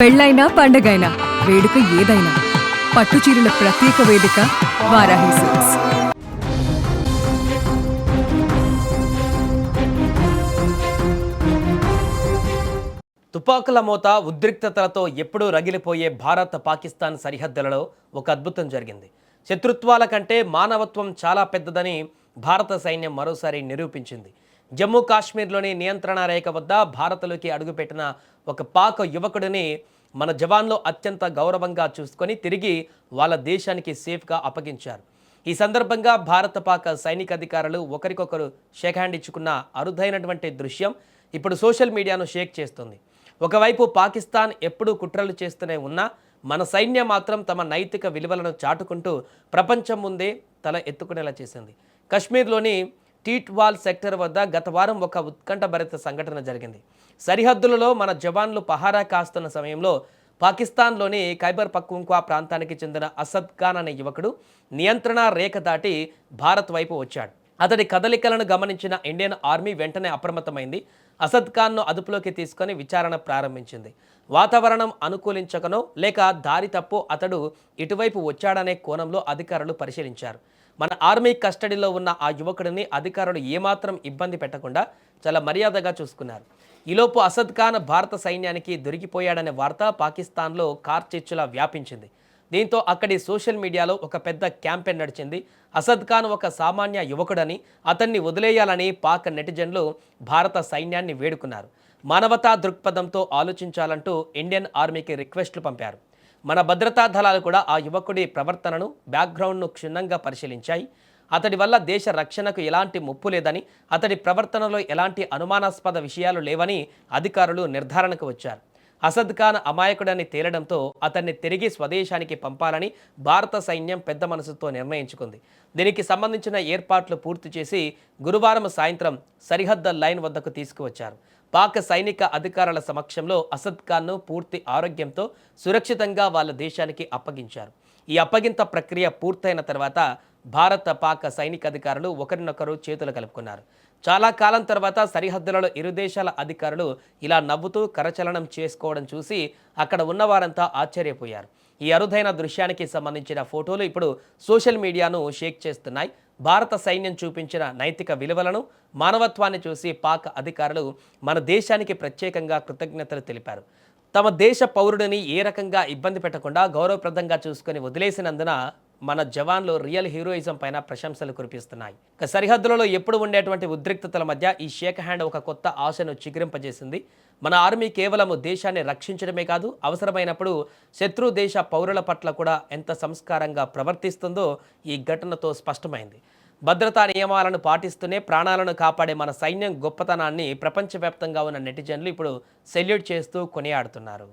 పెళ్ళైనా పండగైనా వేడుక ఏదైనా పట్టుచీరల ప్రత్యేక వేదిక వారాహి సిల్క్స్. తుపాకుల మోత ఉద్రిక్తతలతో ఎప్పుడూ రగిలిపోయే భారత్ పాకిస్తాన్ సరిహద్దులలో ఒక అద్భుతం జరిగింది. శత్రుత్వాల కంటే మానవత్వం చాలా పెద్దదని భారత సైన్యం మరోసారి నిరూపించింది. జమ్మూ కాశ్మీర్లోని నియంత్రణ రేఖ వద్ద భారత్లోకి అడుగుపెట్టిన ఒక పాక్ యువకుడిని మన జవాన్లు అత్యంత గౌరవంగా చూసుకొని తిరిగి వాళ్ళ దేశానికి సేఫ్గా అప్పగించారు. ఈ సందర్భంగా భారత పాక్ సైనిక అధికారులు ఒకరికొకరు షేక్ హ్యాండ్ ఇచ్చుకున్న అరుదైనటువంటి దృశ్యం ఇప్పుడు సోషల్ మీడియాను షేక్ చేస్తుంది. ఒకవైపు పాకిస్తాన్ ఎప్పుడూ కుట్రలు చేస్తూనే ఉన్నా మన సైన్యం మాత్రం తమ నైతిక విలువలను చాటుకుంటూ ప్రపంచం ముందే తల ఎత్తుకునేలా చేసింది. కశ్మీర్లోని టీట్వాల్ సెక్టర్ వద్ద గత వారం ఒక ఉత్కంఠభరిత సంఘటన జరిగింది. సరిహద్దులలో మన జవాన్లు పహారా కాస్తున్న సమయంలో పాకిస్తాన్లోని ఖైబర్ పఖ్తుంఖ్వా ప్రాంతానికి చెందిన అసద్ ఖాన్ అనే యువకుడు నియంత్రణ రేఖ దాటి భారత్ వైపు వచ్చాడు. అతడి కదలికలను గమనించిన ఇండియన్ ఆర్మీ వెంటనే అప్రమత్తమైంది. అసద్ ఖాన్ను అదుపులోకి తీసుకొని విచారణ ప్రారంభించింది. వాతావరణం అనుకూలించకనో లేక దారి తప్పో అతడు ఇటువైపు వచ్చాడనే కోణంలో అధికారులు పరిశీలించారు. మన ఆర్మీ కస్టడీలో ఉన్న ఆ యువకుడిని అధికారులు ఏమాత్రం ఇబ్బంది పెట్టకుండా చాలా మర్యాదగా చూసుకున్నారు. ఈలోపు అసద్ ఖాన్ భారత సైన్యానికి దొరికిపోయాడనే వార్త పాకిస్తాన్లో కార్చిచ్చులా వ్యాపించింది. దీంతో అక్కడి సోషల్ మీడియాలో ఒక పెద్ద క్యాంపెయిన్ నడిచింది. అసద్ ఖాన్ ఒక సామాన్య యువకుడని, అతన్ని వదిలేయాలని పాక్ నెటిజన్లు భారత సైన్యాన్ని వేడుకున్నారు. మానవతా దృక్పథంతో ఆలోచించాలంటూ ఇండియన్ ఆర్మీకి రిక్వెస్ట్లు పంపారు. మన భద్రతా దళాలు కూడా ఆ యువకుడి ప్రవర్తనను, బ్యాక్గ్రౌండ్ను క్షుణ్ణంగా పరిశీలించాయి. అతడి వల్ల దేశ రక్షణకు ఎలాంటి ముప్పు లేదని, అతడి ప్రవర్తనలో ఎలాంటి అనుమానాస్పద విషయాలు లేవని అధికారులు నిర్ధారణకు వచ్చారు. అసద్ ఖాన్ అమాయకుడని తేలడంతో అతన్ని తిరిగి స్వదేశానికి పంపాలని భారత సైన్యం పెద్ద మనసుతో నిర్ణయించుకుంది. దీనికి సంబంధించిన ఏర్పాట్లు పూర్తి చేసి గురువారం సాయంత్రం సరిహద్దు లైన్ వద్దకు తీసుకువచ్చారు. పాక్ సైనిక అధికారుల సమక్షంలో అసద్ ఖాన్ను పూర్తి ఆరోగ్యంతో సురక్షితంగా వాళ్ళ దేశానికి అప్పగించారు. ఈ అప్పగింత ప్రక్రియ పూర్తయిన తర్వాత భారత పాక్ సైనిక అధికారులు ఒకరినొకరు చేతులు కలుపుకున్నారు. చాలా కాలం తర్వాత సరిహద్దులలో ఇరు దేశాల అధికారులు ఇలా నవ్వుతూ కరచలనం చేసుకోవడం చూసి అక్కడ ఉన్నవారంతా ఆశ్చర్యపోయారు. ఈ అరుదైన దృశ్యానికి సంబంధించిన ఫోటోలు ఇప్పుడు సోషల్ మీడియాను షేక్ చేస్తున్నాయి. భారత సైన్యం చూపించిన నైతిక విలువలను, మానవత్వాన్ని చూసి పాక్ అధికారులు మన దేశానికి ప్రత్యేకంగా కృతజ్ఞతలు తెలిపారు. తమ దేశ పౌరుడిని ఏ రకంగా ఇబ్బంది పెట్టకుండా గౌరవప్రదంగా చూసుకొని వదిలేసినందున మన జవాన్లు రియల్ హీరోయిజం పైన ప్రశంసలు కురిపిస్తున్నాయి. సరిహద్దులలో ఎప్పుడు ఉండేటువంటి ఉద్రిక్తతల మధ్య ఈ షేక్ హ్యాండ్ ఒక కొత్త ఆశను చిగురింపజేసింది. మన ఆర్మీ కేవలం దేశాన్ని రక్షించడమే కాదు, అవసరమైనప్పుడు శత్రు దేశ పౌరుల పట్ల కూడా ఎంత సంస్కారంగా ప్రవర్తిస్తుందో ఈ ఘటనతో స్పష్టమైంది. భద్రతా నియమాలను పాటిస్తూనే ప్రాణాలను కాపాడే మన సైన్యం గొప్పతనాన్ని ప్రపంచవ్యాప్తంగా ఉన్న నెటిజన్లు ఇప్పుడు సెల్యూట్ చేస్తూ కొనియాడుతున్నారు.